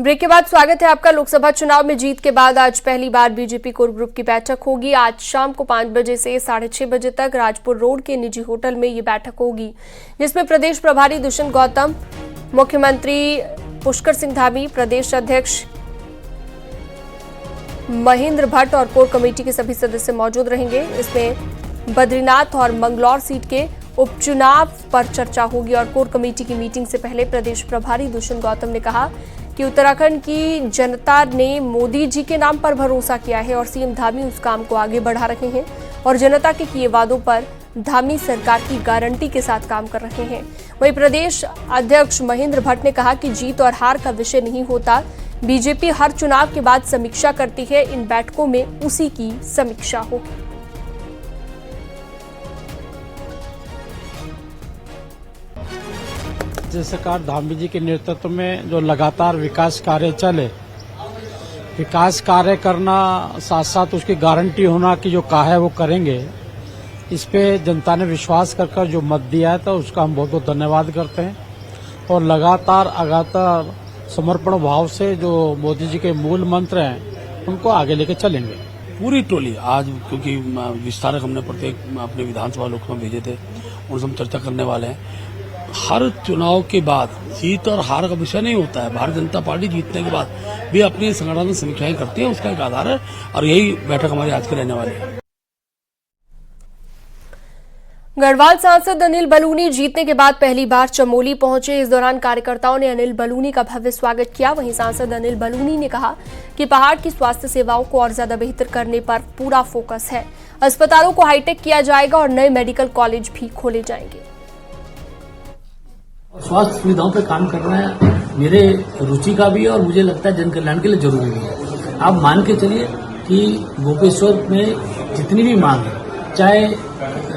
Break के बाद स्वागत है आपका। लोकसभा चुनाव में जीत के बाद आज पहली बार बीजेपी कोर ग्रुप की बैठक होगी। आज शाम को 5 बजे से 6:30 बजे तक राजपुर रोड के निजी होटल में ये बैठक होगी, जिसमें प्रदेश प्रभारी दुष्यंत गौतम, मुख्यमंत्री पुष्कर सिंह धामी, प्रदेश अध्यक्ष महेंद्र भट्ट और कोर कमेटी के सभी सदस्य मौजूद रहेंगे। इसमें बद्रीनाथ और मंगलौर सीट के उपचुनाव पर चर्चा होगी और कोर कमेटी की मीटिंग से पहले प्रदेश प्रभारी दुष्यंत गौतम ने कहा कि उत्तराखंड की जनता ने मोदी जी के नाम पर भरोसा किया है और सीएम धामी उस काम को आगे बढ़ा रहे हैं और जनता के किए वादों पर धामी सरकार की गारंटी के साथ काम कर रहे हैं। वहीं प्रदेश अध्यक्ष महेंद्र भट्ट ने कहा कि जीत और हार का विषय नहीं होता, बीजेपी हर चुनाव के बाद समीक्षा करती है, इन बैठकों में उसी की समीक्षा होगी। राज्य सरकार धामी जी के नेतृत्व में जो लगातार विकास कार्य चले, विकास कार्य करना साथ साथ उसकी गारंटी होना कि जो कहा है वो करेंगे, इस पे जनता ने विश्वास कर जो मत दिया है तो उसका हम बहुत बहुत धन्यवाद करते हैं। और लगातार समर्पण भाव से जो मोदी जी के मूल मंत्र हैं उनको आगे लेके चलेंगे। पूरी टोली आज, क्योंकि विस्तारक हमने प्रत्येक अपने विधानसभा लोकसभा भेजे थे, उनसे हम चर्चा करने वाले हैं। हर चुनाव के बाद जीत और हार का विषय नहीं होता है। भारतीय जनता पार्टी जीतने के बाद भी अपनी संगठन समीक्षाएं करती है, उसका एक आधार है और यही बैठक हमारी आज की रहने वाली है। गढ़वाल सांसद अनिल बलूनी जीतने के बाद पहली बार चमोली पहुंचे। इस दौरान कार्यकर्ताओं ने अनिल बलूनी का भव्य स्वागत किया। वहीं सांसद अनिल बलूनी ने कहा कि पहाड़ की स्वास्थ्य सेवाओं को और ज्यादा बेहतर करने पर पूरा फोकस है। अस्पतालों को हाईटेक किया जाएगा और नए मेडिकल कॉलेज भी खोले जाएंगे। स्वास्थ्य सुविधाओं पे काम करना है मेरे रुचि का भी है और मुझे लगता है जन कल्याण के लिए जरूरी भी है। आप मान के चलिए कि गोपेश्वर में जितनी भी मांग है, चाहे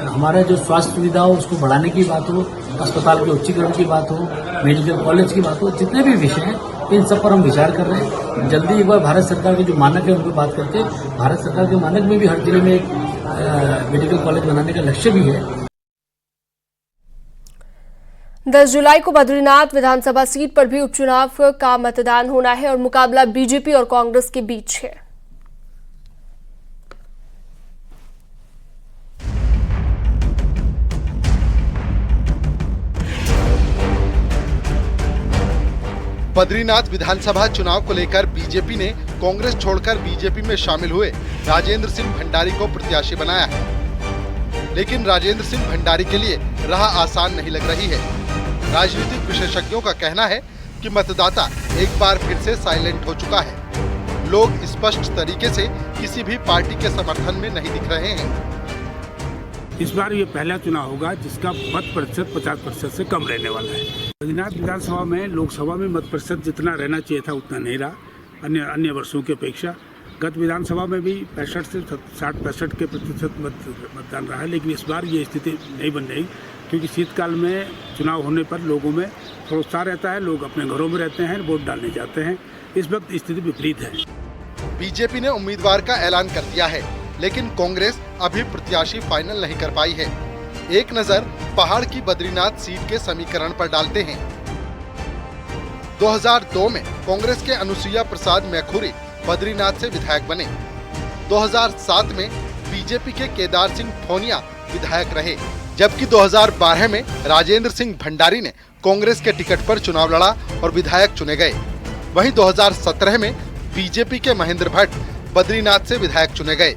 हमारा जो स्वास्थ्य सुविधा हो उसको बढ़ाने की बात हो, अस्पताल के उच्चीकरण की बात हो, मेडिकल कॉलेज की बात हो, जितने भी विषय हैं इन सब पर हम विचार कर रहे हैं। जल्दी एक बार भारत सरकार के जो मानक है उनको बात करके भारत सरकार के मानक में भी हर जिले में एक मेडिकल कॉलेज बनाने का लक्ष्य भी है। 10 जुलाई को बद्रीनाथ विधानसभा सीट पर भी उपचुनाव का मतदान होना है और मुकाबला बीजेपी और कांग्रेस के बीच है। बद्रीनाथ विधानसभा चुनाव को लेकर बीजेपी ने कांग्रेस छोड़कर बीजेपी में शामिल हुए राजेंद्र सिंह भंडारी को प्रत्याशी बनाया है, लेकिन राजेंद्र सिंह भंडारी के लिए राह आसान नहीं लग रही है। राजनीतिक विशेषज्ञों का कहना है कि मतदाता एक बार फिर से साइलेंट हो चुका है। लोग स्पष्ट तरीके से किसी भी पार्टी के समर्थन में नहीं दिख रहे हैं। इस बार ये पहला चुनाव होगा जिसका मत प्रतिशत 50% से कम रहने वाला है। बद्रीनाथ विधानसभा में लोकसभा में मत प्रतिशत जितना रहना चाहिए था उतना नहीं रहा अन्य वर्षों की अपेक्षा। गत विधानसभा में भी 65 से 60-65 के प्रतिशत मतदान रहा है, लेकिन इस बार ये स्थिति नहीं बन रही क्योंकि शीतकाल में चुनाव होने पर लोगों में थोड़ा उत्साह रहता है, लोग अपने घरों में रहते हैं, वोट डालने जाते हैं। इस वक्त स्थिति विपरीत है। बीजेपी ने उम्मीदवार का ऐलान कर दिया है, लेकिन कांग्रेस अभी प्रत्याशी फाइनल नहीं कर पाई है। एक नजर पहाड़ की बद्रीनाथ सीट के समीकरण पर डालते हैं। 2002 में कांग्रेस के अनुसुईया प्रसाद मैखुरी बद्रीनाथ से विधायक बने। 2007 में बीजेपी के केदार सिंह फोनिया विधायक रहे, जबकि 2012 में राजेंद्र सिंह भंडारी ने कांग्रेस के टिकट पर चुनाव लड़ा और विधायक चुने गए। वहीं 2017 में बीजेपी के महेंद्र भट्ट बद्रीनाथ से विधायक चुने गए,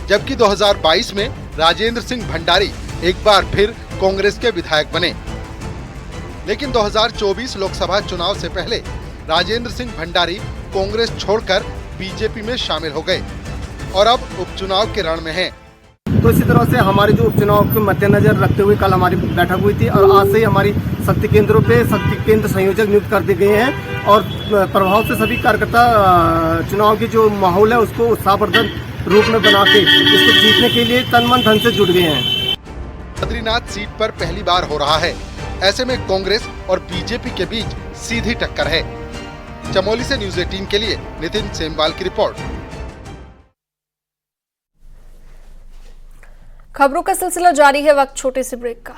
जबकि 2022 में राजेंद्र सिंह भंडारी एक बार फिर कांग्रेस के विधायक बने। लेकिन 2024 लोकसभा चुनाव से पहले राजेंद्र सिंह भंडारी कांग्रेस छोड़कर बीजेपी में शामिल हो गए और अब उपचुनाव के रण में हैं। तो इसी तरह से हमारे जो उपचुनाव के मद्देनजर रखते हुए कल हमारी बैठक हुई थी और आज से ही हमारी शक्ति केंद्रों पे शक्ति केंद्र संयोजक नियुक्त कर दिए गए हैं और प्रभाव से सभी कार्यकर्ता चुनाव की जो माहौल है उसको उत्साहवर्धक रूप में बना के इसको जीतने के लिए तन मन धन से जुट गए हैं। बद्रीनाथ सीट पर पहली बार हो रहा है, ऐसे में कांग्रेस और बीजेपी के बीच सीधी टक्कर है। चमोली से न्यूज़ 18 के लिए नितिन सेमवाल की रिपोर्ट। खबरों का सिलसिला जारी है, वक्त छोटे से ब्रेक का।